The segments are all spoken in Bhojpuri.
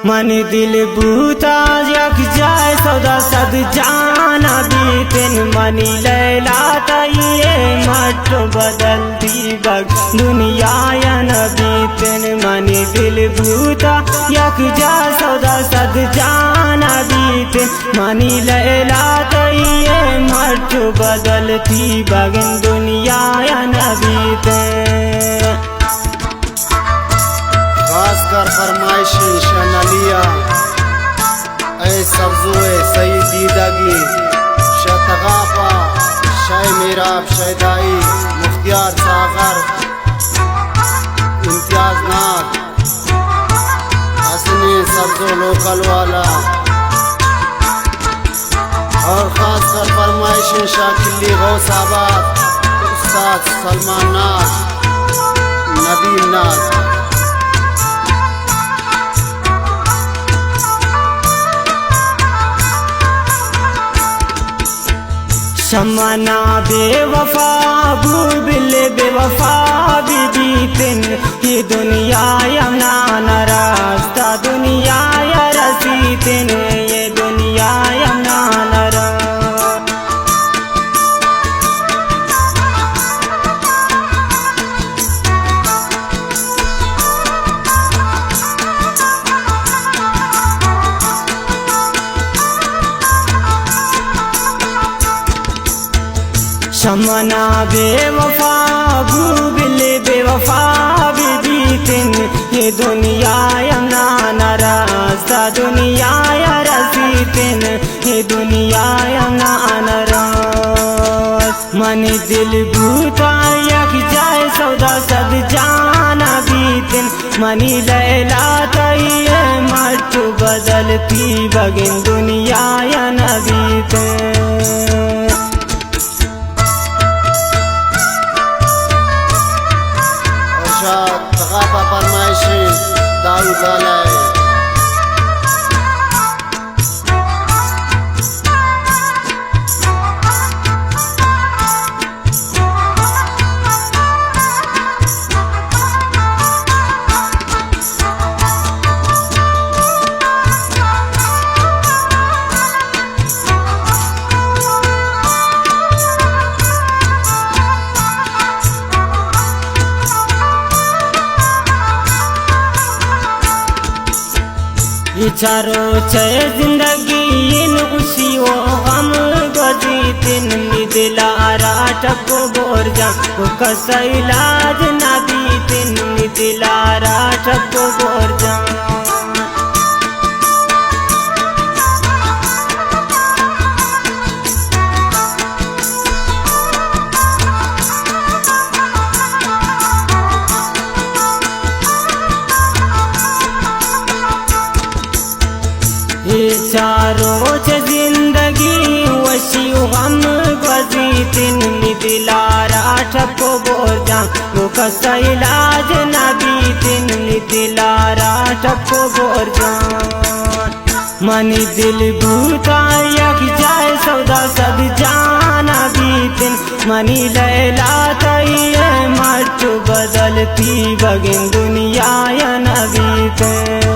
मन दिल बूता यक जाए सौदा सद जाना बीतन मनी लैला ये मट बदलती बग दुनिया या न बीतन मनी दिल बूता यक जाए सौदा सद जाना बीतन मनी लैला ये मट बदलती बगन दुनिया या न बीतन। खासकर फरमाइशी शनलिया ऐ सब्जुए सही दीदगी शतगाफा शाय मेराब शैदाई मुख्तियार सागर इम्तियाज नाथ हसनी सब्जो लोकल वाला और खासकर फरमाइशी शाकिली गौसाबाद उस्ताद सलमान नाथ नदीम नाथ। शमना बेवफा भूबिल बेवफा बीतन ये दुनिया यमना न रास्ता दुनिया या रसीतन ये दुनिया यमना न शमना बेवफा भूबिल बेवफा बीतन ये दुनिया यमना न रास्ता दुनिया या रसीतन ये दुनिया यमना न रास मन दिल बूता यक जाए सौदा सद जाना बीतन मनी लैला ये मट बदलती बगन दुनिया या न बीतन। तगापा फरमाइशी दाऊद वाला चारो छे जिंदगी इन उसी वो हम गजीतिन दिला राट को बोर जा वो कसा इलाज ना बीतिन दिला राट को बोर जा। चारों जिंदगी वसी हम गजीतिन दिला राठ को बोर जा वो कसा इलाज ना बीतिन दिला राठ को बोर जा। मनी दिल बूता यक जाए सौदा सद जाना बीतन मनी लैला ये मट बदलती बगन दुनिया या न बीतन।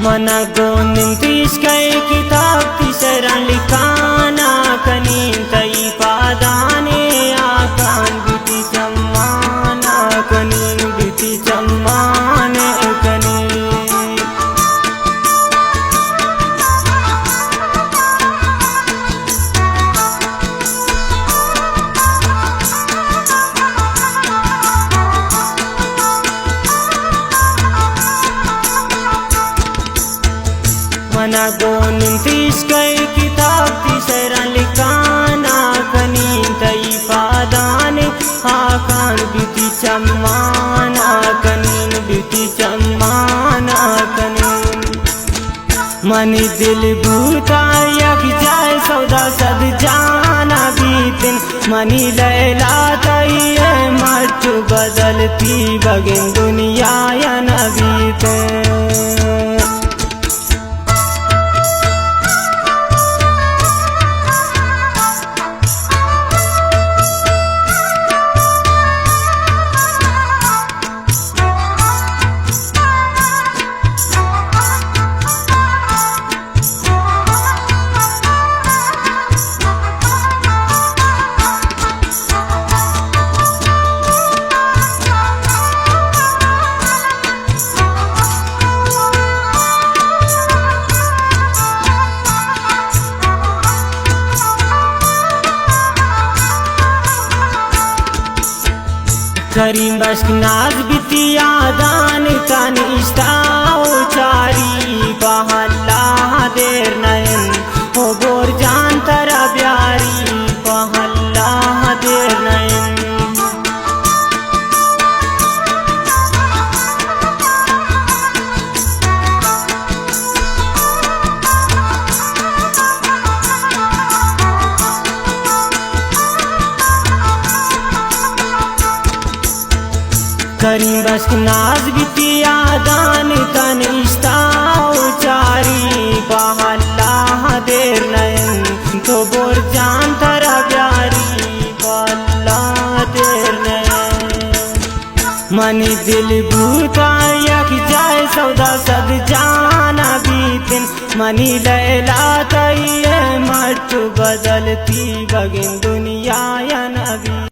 मना गोनिन तिस्कै किताब तिसरा लिखाना कनी तई पादाने आकान बिटी सम्माना कनी बिटी सम्मान कनी। मना गोनिन तिस्कै किताब तिसरा लिखाना आकान बीती चम्मान आकनीन बीती चम्मान आकनीन मनी दिल भूता यक जाए सौदा सद जाना बीतिन मनी लैला तैये मट बदलती बगिन दुनिया या न बीतिन। करीम बश्क नाज बितिया दान तन इस्ताओ चारी पहला देर नयन हो बोर जान तरा प्यारी पहला देर नयन करीम बश्क नाज बितिया दान तन इस्ताओ चारी पहला देर नयन तो बोर जान तरा प्यारी पहला देर नयन मनी दिल भूता यक जाए सौदा सद जाना बीतिन मनी लैला तैये मट बदलती बगिन दुनिया या नबी।